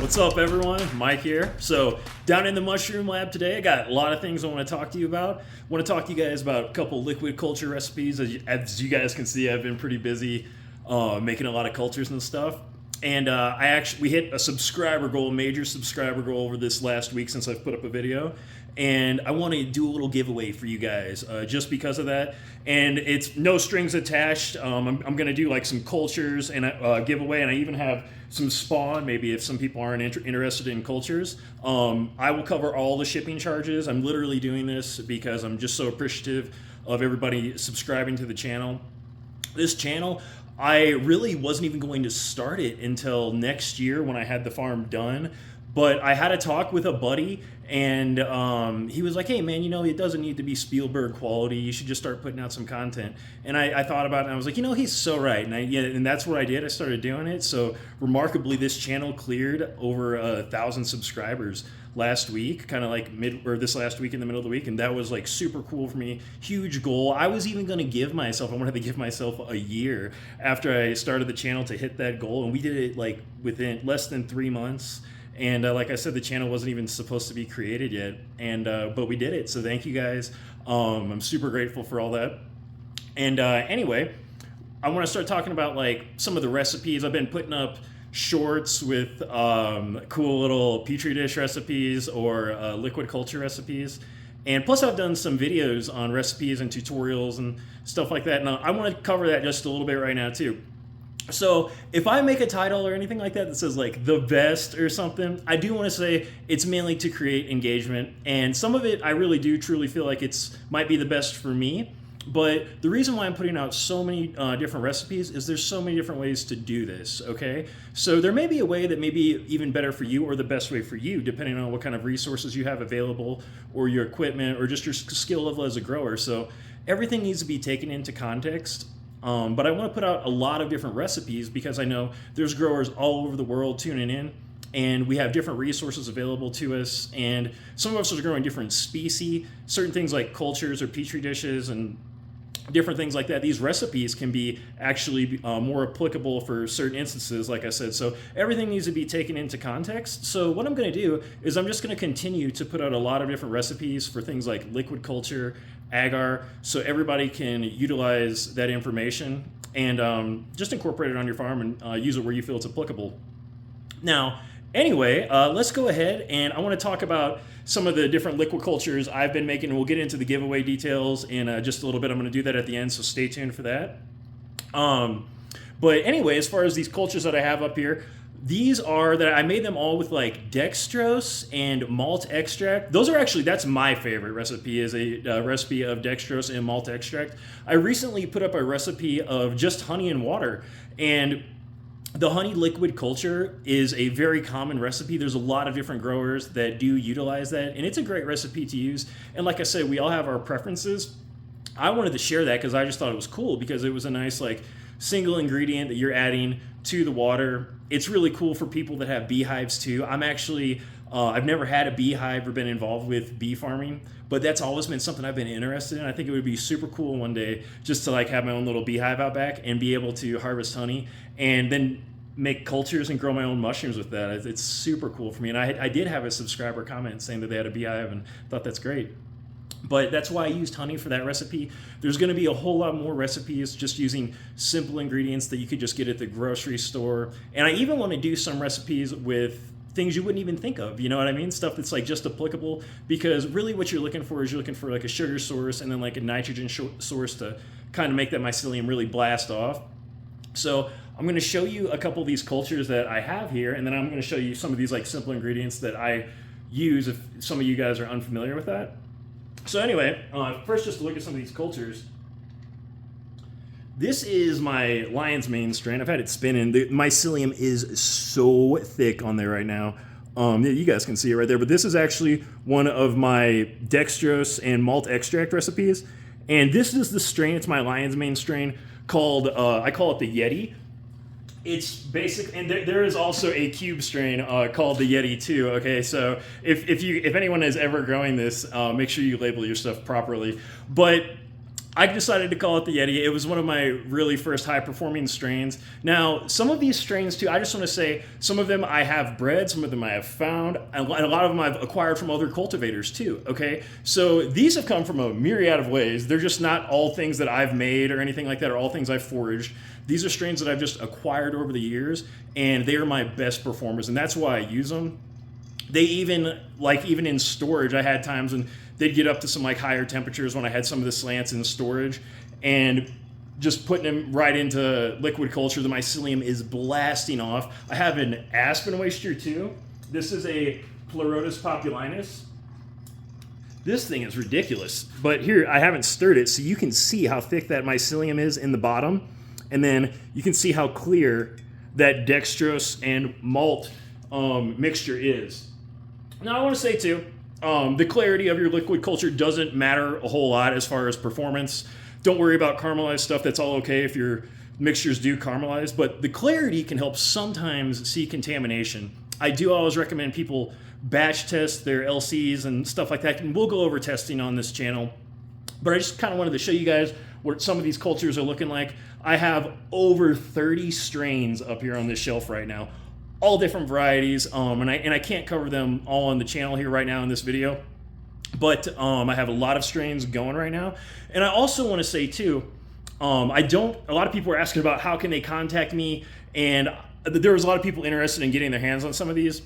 What's up, everyone? Mike here. So, down in the mushroom lab today, I got a lot of things I want to talk to you about. I want to talk to you guys about a couple liquid culture recipes. As you guys can see, I've been pretty busy making a lot of cultures and stuff. And we hit a subscriber goal, major subscriber goal over this last week since I've put up a video. And I want to do a little giveaway for you guys just because of that. And it's no strings attached. I'm going to do like some cultures and giveaway, and I even have some spawn, maybe if some people aren't interested in cultures. I will cover all the shipping charges. I'm literally doing this because I'm just so appreciative of everybody subscribing to the channel. This channel, I really wasn't even going to start it until next year when I had the farm done. But I had a talk with a buddy, and he was like, hey, man, it doesn't need to be Spielberg quality. You should just start putting out some content. And I thought about it, and I was like, he's so right. And that's what I did. I started doing it. So remarkably, this channel cleared over 1,000 subscribers last week, kind of like this last week in the middle of the week. And that was like super cool for me. Huge goal. I was even going to I wanted to give myself a year after I started the channel to hit that goal. And we did it like within less than 3 months. And like I said, the channel wasn't even supposed to be created yet, but we did it. So thank you guys. I'm super grateful for all that. And anyway, I want to start talking about like some of the recipes. I've been putting up shorts with cool little petri dish recipes or liquid culture recipes. And plus I've done some videos on recipes and tutorials and stuff like that. And I want to cover that just a little bit right now too. So if I make a title or anything like that says like the best or something, I do want to say it's mainly to create engagement, and some of it I really do truly feel like might be the best for me. But the reason why I'm putting out so many different recipes is there's so many different ways to do this, okay? So there may be a way that may be even better for you or the best way for you, depending on what kind of resources you have available or your equipment or just your skill level as a grower. So everything needs to be taken into context. But I want to put out a lot of different recipes because I know there's growers all over the world tuning in, and we have different resources available to us, and some of us are growing different species, certain things like cultures or petri dishes and different things like that. These recipes can be actually more applicable for certain instances, like I said. So everything needs to be taken into context. So what I'm going to do is I'm just going to continue to put out a lot of different recipes for things like liquid culture, agar, so everybody can utilize that information and just incorporate it on your farm and use it where you feel it's applicable. Now, anyway, let's go ahead, and I want to talk about some of the different liquid cultures I've been making, and we'll get into the giveaway details in just a little bit. I'm going to do that at the end, so stay tuned for that. But anyway, as far as these cultures that I have up here, these are that I made them all with like dextrose and malt extract. That's my favorite recipe, is a recipe of dextrose and malt extract. I recently put up a recipe of just honey and water, and the honey liquid culture is a very common recipe. There's a lot of different growers that do utilize that, and it's a great recipe to use. And like I said, we all have our preferences. I wanted to share that because I just thought it was cool, because it was a nice like single ingredient that you're adding to the water. It's really cool for people that have beehives too. I've never had a beehive or been involved with bee farming, but that's always been something I've been interested in. I think it would be super cool one day just to like have my own little beehive out back and be able to harvest honey and then make cultures and grow my own mushrooms with that. It's super cool for me. And I did have a subscriber comment saying that they had a beehive, and thought that's great. But that's why I used honey for that recipe. There's going to be a whole lot more recipes just using simple ingredients that you could just get at the grocery store. And I even want to do some recipes with things you wouldn't even think of, you know what I mean? Stuff that's like just applicable, because really what you're looking for is like a sugar source and then like a nitrogen source to kind of make that mycelium really blast off. So I'm going to show you a couple of these cultures that I have here, and then I'm going to show you some of these like simple ingredients that I use if some of you guys are unfamiliar with that. So anyway, first just to look at some of these cultures. This is my lion's mane strain. I've had it spinning. The mycelium is so thick on there right now. You guys can see it right there, but this is actually one of my dextrose and malt extract recipes. And this is the strain, it's my lion's mane strain called, I call it the Yeti. It's basic, and there is also a cube strain called the Yeti too. Okay, so if anyone is ever growing this, make sure you label your stuff properly. But I decided to call it the Yeti. It was one of my really first high performing strains. Now, some of these strains too, I just want to say, some of them I have bred, some of them I have found, and a lot of them I've acquired from other cultivators too, okay? So these have come from a myriad of ways. They're just not all things that I've made or anything like that, or all things I've foraged. These are strains that I've just acquired over the years, and they are my best performers, and that's why I use them. They even, like even in storage, I had times when they'd get up to some like higher temperatures when I had some of the slants in storage, and just putting them right into liquid culture, the mycelium is blasting off. I have an aspen oyster too. This is a Pleurotus populinus. This thing is ridiculous, but here I haven't stirred it, so you can see how thick that mycelium is in the bottom, and then you can see how clear that dextrose and malt mixture is. Now I want to say too, the clarity of your liquid culture doesn't matter a whole lot as far as performance. Don't worry about caramelized stuff. That's all okay if your mixtures do caramelize, but the clarity can help sometimes see contamination. I do always recommend people batch test their LCs and stuff like that, and we'll go over testing on this channel. But I just kind of wanted to show you guys what some of these cultures are looking like. I have over 30 strains up here on this shelf right now, all different varieties, and I can't cover them all on the channel here right now in this video, but I have a lot of strains going right now. And I also want to say too, a lot of people are asking about how can they contact me, and there was a lot of people interested in getting their hands on some of these.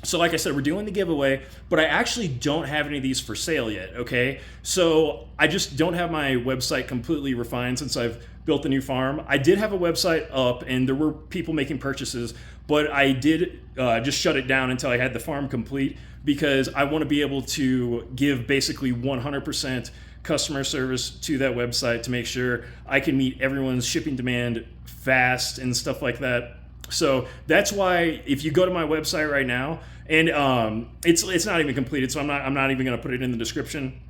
So like I said, we're doing the giveaway, but I actually don't have any of these for sale yet, okay? So I just don't have my website completely refined since I've built a new farm. I did have a website up and there were people making purchases, but I did just shut it down until I had the farm complete, because I want to be able to give basically 100% customer service to that website to make sure I can meet everyone's shipping demand fast and stuff like that. So that's why if you go to my website right now, and it's not even completed, so I'm not even going to put it in the description.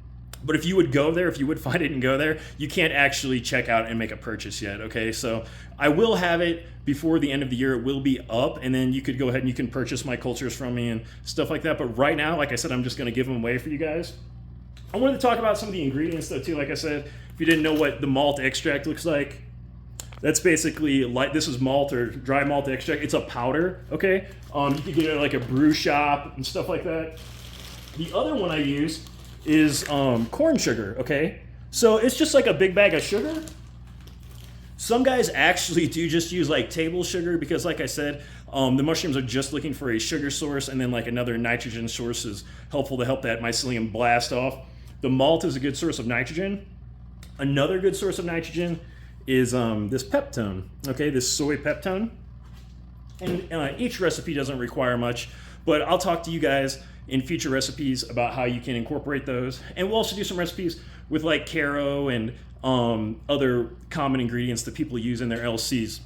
But if you would go there, if you would find it and go there, you can't actually check out and make a purchase yet, okay? So I will have it before the end of the year. It will be up, and then you could go ahead and you can purchase my cultures from me and stuff like that. But right now, like I said, I'm just going to give them away for you guys. I wanted to talk about some of the ingredients though too. Like I said, if you didn't know what the malt extract looks like, that's basically like, this is malt or dry malt extract. It's a powder, okay? You can get it at like a brew shop and stuff like that. The other one I use is corn sugar, okay? So it's just like a big bag of sugar. Some guys actually do just use like table sugar because, like I said, the mushrooms are just looking for a sugar source, and then like another nitrogen source is helpful to help that mycelium blast off. The malt is a good source of nitrogen. Another good source of nitrogen is this peptone, okay, this soy peptone. And each recipe doesn't require much, but I'll talk to you guys in future recipes about how you can incorporate those. And we'll also do some recipes with like Caro and other common ingredients that people use in their LCs.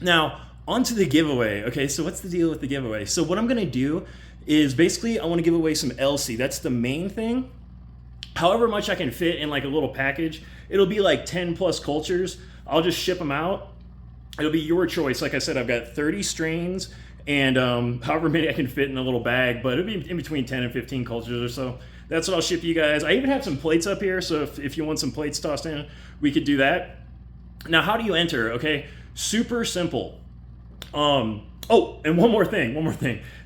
Now, onto the giveaway. Okay, so what's the deal with the giveaway? So what I'm gonna do is basically I wanna give away some LC. That's the main thing. However much I can fit in like a little package, it'll be like 10 plus cultures. I'll just ship them out. It'll be your choice. Like I said, I've got 30 strains and however many I can fit in a little bag, but it'll be in between 10 and 15 cultures or so. That's what I'll ship you guys. I even have some plates up here, so if you want some plates tossed in, we could do that. Now, how do you enter? Okay, super simple. Oh, and one more thing.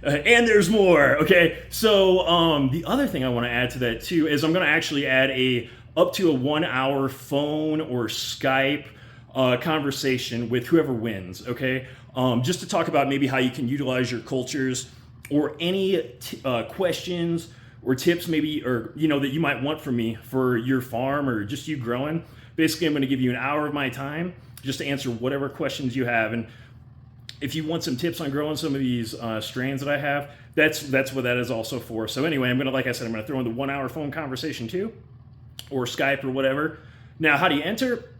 And there's more, okay? So the other thing I want to add to that too is I'm going to actually add up to a 1 hour phone or Skype conversation with whoever wins, okay? Just to talk about maybe how you can utilize your cultures, or any questions or tips maybe, or that you might want from me for your farm or just you growing. Basically, I'm going to give you an hour of my time just to answer whatever questions you have. And if you want some tips on growing some of these strains that I have, that's what that is also for. So anyway, like I said, I'm gonna throw in the 1 hour phone conversation too, or Skype or whatever. Now, how do you enter?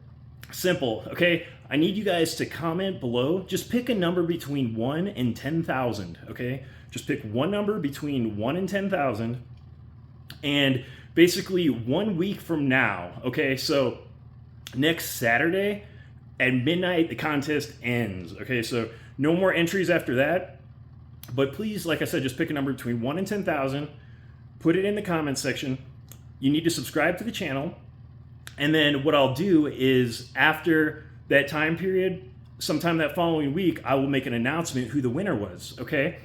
Simple, okay? I need you guys to comment below. Just pick a number between 1 and 10,000, okay? Just pick one number between 1 and 10,000, and basically 1 week from now, okay? So next Saturday at midnight, the contest ends, okay? So no more entries after that, but please, like I said, just pick a number between 1 and 10,000, put it in the comments section. You need to subscribe to the channel, And then what I'll do is after that time period, sometime that following week, I will make an announcement who the winner was, okay?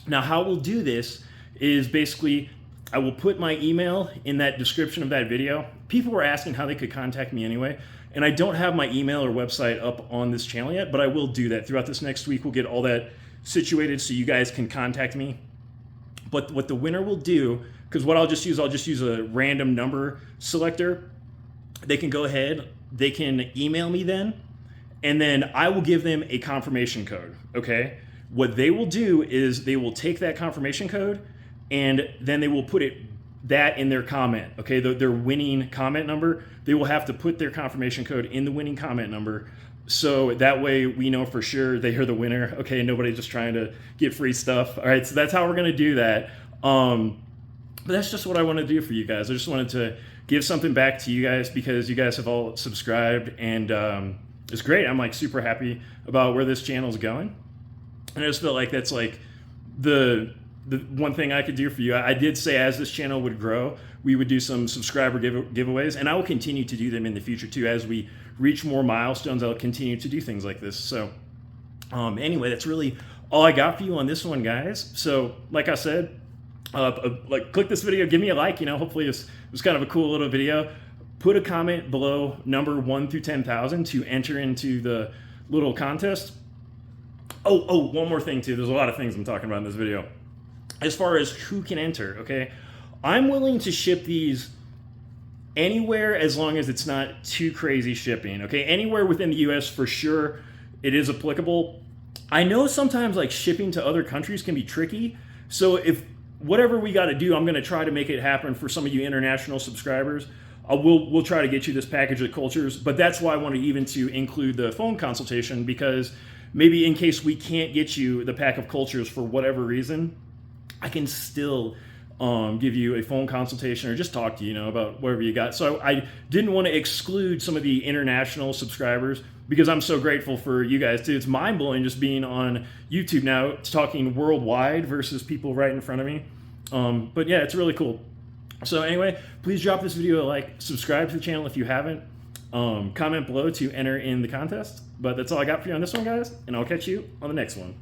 Now, how we'll do this is basically I will put my email in that description of that video. People were asking how they could contact me anyway, and I don't have my email or website up on this channel yet, but I will do that. Throughout this next week, we'll get all that situated so you guys can contact me. But what the winner will do, because what I'll just use a random number selector. They can go ahead, they can email me then, and then I will give them a confirmation code, okay? What they will do is they will take that confirmation code and then they will put that in their comment, okay? Their winning comment number, they will have to put their confirmation code in the winning comment number, so that way we know for sure they are the winner, okay? Nobody's just trying to get free stuff. All right, so that's how we're gonna do that. But that's just what I want to do for you guys. I just wanted to give something back to you guys because you guys have all subscribed, and it's great. I'm like super happy about where this channel is going, and I just feel like that's like the one thing I could do for you. I did say as this channel would grow, we would do some subscriber giveaways, and I will continue to do them in the future too. As we reach more milestones, I'll continue to do things like this. So anyway, that's really all I got for you on this one, guys. So like I said, click this video, give me a like, hopefully it was kind of a cool little video. Put a comment below number 1 through 10,000 to enter into the little contest. Oh, one more thing too. There's a lot of things I'm talking about in this video. As far as who can enter, okay? I'm willing to ship these anywhere as long as it's not too crazy shipping, okay? Anywhere within the US for sure it is applicable. I know sometimes like shipping to other countries can be tricky. So if whatever we got to do, I'm going to try to make it happen for some of you international subscribers. We'll try to get you this package of cultures, but that's why I wanted even to include the phone consultation, because maybe in case we can't get you the pack of cultures for whatever reason, I can still give you a phone consultation or just talk to you, about whatever you got. So I didn't want to exclude some of the international subscribers because I'm so grateful for you guys too. It's mind blowing just being on YouTube now, talking worldwide versus people right in front of me. But yeah, it's really cool. So anyway, please drop this video a like, subscribe to the channel if you haven't, comment below to enter in the contest. But that's all I got for you on this one, guys, and I'll catch you on the next one.